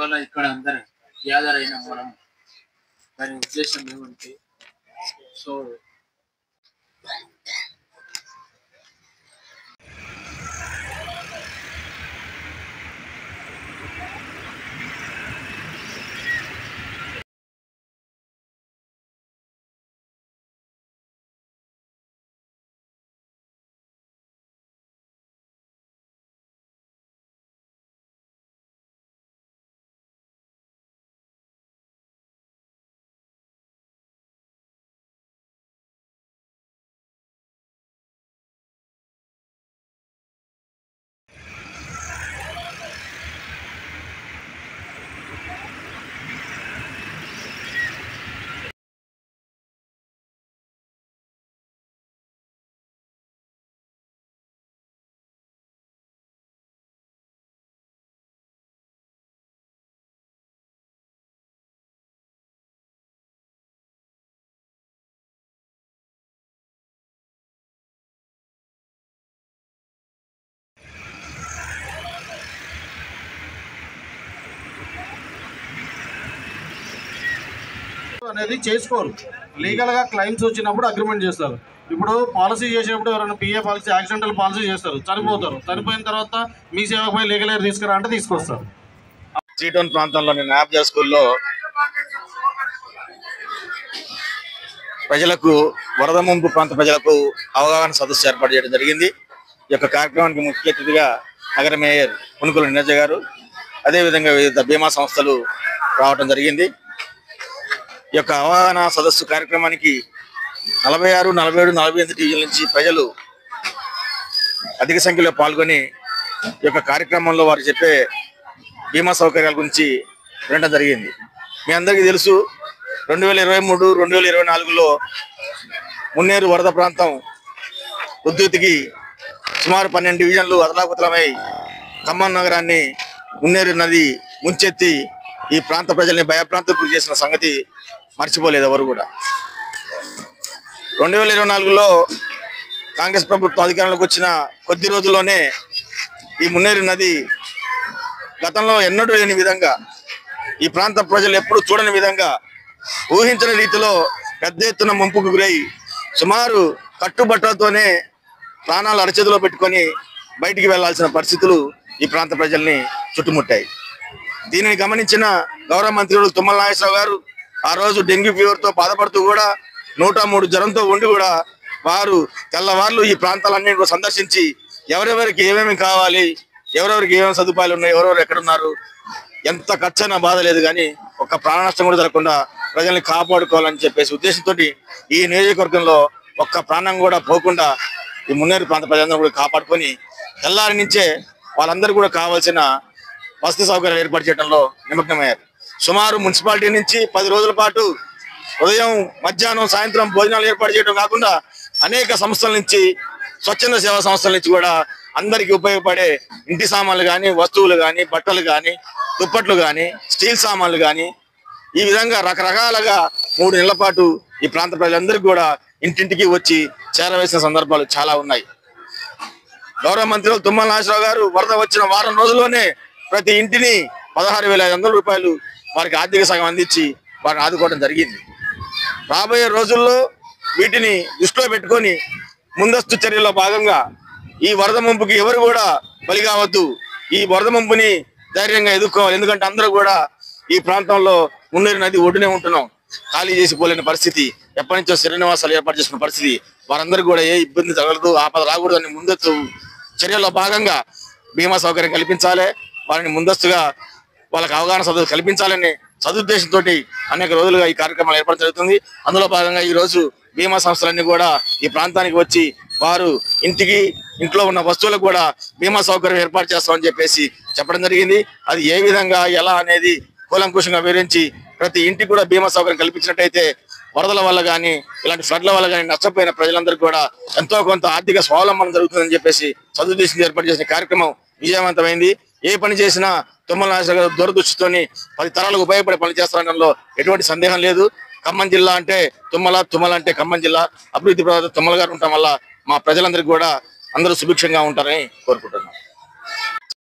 ఇవాళ ఇక్కడ అందరూ గ్యాదర్ అయిన మనం దాని ఉద్దేశం ఏమంటే సో అనేది చేసుకోరు. లీగల్గా క్లైమ్స్ వచ్చినప్పుడు అగ్రిమెంట్ చేస్తారు. ఇప్పుడు పాలసీ చేసినప్పుడు ఎవరైనా పిఏ పాలసీ యాక్సిడెంటల్ పాలసీ చేస్తారు, చనిపోతారు. చనిపోయిన తర్వాత మీ సేవపై లీగల్ ఎయిర్ తీసుకురా అంటే తీసుకొస్తారు. సీటోన్ ప్రాంతంలోని నాబ్జా స్కూల్లో ప్రజలకు వరద ముంపు ప్రాంత ప్రజలకు అవగాహన సదస్సు ఏర్పాటు చేయడం జరిగింది. ఈ యొక్క కార్యక్రమానికి ముఖ్య అతిథిగా నగర మేయర్ పునుకుల నిరజ గారు, అదేవిధంగా వివిధ బీమా సంస్థలు రావడం జరిగింది. ఈ యొక్క అవగాహన సదస్సు కార్యక్రమానికి 46, 47, 48 డివిజన్ల నుంచి ప్రజలు అధిక సంఖ్యలో పాల్గొని ఈ యొక్క కార్యక్రమంలో వారు చెప్పే బీమా సౌకర్యాల గురించి వినడం జరిగింది. మీ అందరికీ తెలుసు, 2023, 2024లో మున్నేరు వరద ప్రాంతం ఉద్ధృతికి సుమారు 12 డివిజన్లు అతలాకుతలమై ఖమ్మం నగరాన్ని మున్నేరు నది ముంచెత్తి ఈ ప్రాంత ప్రజల్ని భయప్రాంతకు గురి చేసిన సంగతి మర్చిపోలేదు ఎవరు కూడా. 2024లో కాంగ్రెస్ ప్రభుత్వం అధికారంలోకి వచ్చిన కొద్ది రోజుల్లోనే ఈ మున్నేరు నది గతంలో ఎన్నడూ లేని విధంగా, ఈ ప్రాంత ప్రజలు ఎప్పుడు చూడని విధంగా, ఊహించని రీతిలో పెద్ద ఎత్తున ముంపుకు గురై సుమారు కట్టుబట్టలతోనే ప్రాణాలు అరచేతిలో పెట్టుకొని బయటికి వెళ్లాల్సిన పరిస్థితులు ఈ ప్రాంత ప్రజల్ని చుట్టుముట్టాయి. దీనిని గమనించిన గౌరవ మంత్రులు తుమ్మల నాగేశ్వరరావు గారు ఆ రోజు డెంగ్యూ ఫీవర్తో బాధపడుతూ కూడా 103 జ్వరంతో ఉండి కూడా వారు తెల్లవార్లు ఈ ప్రాంతాలన్నీ కూడా సందర్శించి ఎవరెవరికి ఏమేమి కావాలి, ఎవరెవరికి ఏమేమి సదుపాయాలు ఉన్నాయి, ఎవరెవరు ఎక్కడున్నారు, ఎంత ఖర్చైనా బాధ లేదు కానీ ఒక్క ప్రాణ నష్టం కూడా జరగకుండా ప్రజల్ని కాపాడుకోవాలని చెప్పేసి ఉద్దేశంతో ఈ నియోజకవర్గంలో ఒక్క ప్రాణం కూడా పోకుండా ఈ మున్నేరు ప్రాంత ప్రజలందరూ కూడా కాపాడుకొని తెల్లారి నుంచే వాళ్ళందరూ కూడా కావాల్సిన వసతి సౌకర్యాలు ఏర్పాటు చేయడంలో నిమగ్నమయ్యారు. సుమారు మున్సిపాలిటీ నుంచి 10 రోజుల పాటు ఉదయం, మధ్యాహ్నం, సాయంత్రం భోజనాలు ఏర్పాటు చేయడం కాకుండా అనేక సంస్థల నుంచి, స్వచ్ఛంద సేవా సంస్థల నుంచి కూడా అందరికీ ఉపయోగపడే ఇంటి సామాన్లు కానీ, వస్తువులు కానీ, బట్టలు కానీ, దుప్పట్లు కానీ, స్టీల్ సామాన్లు కానీ, ఈ విధంగా రకరకాలుగా 3 నెలల పాటు ఈ ప్రాంత ప్రజలందరికీ కూడా ఇంటింటికి వచ్చి చేరవేసిన సందర్భాలు చాలా ఉన్నాయి. గౌరవ మంత్రులు తుమ్మల నాగేశ్వరరావు గారు వరద వచ్చిన వారం రోజుల్లోనే ప్రతి ఇంటిని 16,500 రూపాయలు వారికి ఆర్థిక సహాయం అందించి వారిని ఆదుకోవడం జరిగింది. రాబోయే రోజుల్లో వీటిని దృష్టిలో పెట్టుకొని ముందస్తు చర్యల్లో భాగంగా ఈ వరద ముంపుకి ఎవరు కూడా బలి కావద్దు, ఈ వరద ముంపుని ధైర్యంగా ఎదుర్కోవాలి. ఎందుకంటే అందరూ కూడా ఈ ప్రాంతంలో మున్నేరు నది ఒడ్డునే ఉంటున్నాం, ఖాళీ చేసిపోలేని పరిస్థితి, ఎప్పటి నుంచో శ్రీనివాసాలు ఏర్పాటు చేసుకున్న పరిస్థితి, వారందరూ కూడా ఏ ఇబ్బంది తగలదు, ఆపద రాకూడదు అని ముందస్తు చర్యల్లో భాగంగా బీమా సౌకర్యం కల్పించాలి, వారిని ముందస్తుగా వాళ్ళకి అవగాహన సదస్సు కల్పించాలని సదుద్దేశంతో అనేక రోజులుగా ఈ కార్యక్రమాలు ఏర్పాటు జరుగుతుంది. అందులో భాగంగా ఈ రోజు బీమా సంస్థలన్నీ కూడా ఈ ప్రాంతానికి వచ్చి వారు ఇంట్లో ఉన్న వస్తువులకు కూడా బీమా సౌకర్యం ఏర్పాటు చేస్తామని చెప్పేసి చెప్పడం జరిగింది. అది ఏ విధంగా ఎలా అనేది కూలంకుషంగా వివరించి ప్రతి ఇంటికి కూడా బీమా సౌకర్యం కల్పించినట్టయితే వరదల వల్ల కానీ, ఇలాంటి ఫ్లడ్ల వల్ల కానీ నష్టపోయిన ప్రజలందరికీ కూడా ఎంతో కొంత ఆర్థిక స్వావలంబన జరుగుతుందని చెప్పేసి సదుద్దేశంగా ఏర్పాటు చేసిన కార్యక్రమం విజయవంతమైంది. ఏ పని చేసినా తుమ్మల నాగేశ్వరరావు గారు దూరదృష్టితోని 10 తరాలకు ఉపయోగపడే పని చేస్తారనడంలో ఎటువంటి సందేహం లేదు. ఖమ్మం జిల్లా అంటే తుమ్మల అంటే ఖమ్మం జిల్లా, అభివృద్ధి ప్రదాత తుమ్మల గారు ఉండటం వల్ల మా ప్రజలందరికీ కూడా అందరూ సుభిక్షంగా ఉంటారని కోరుకుంటున్నాం.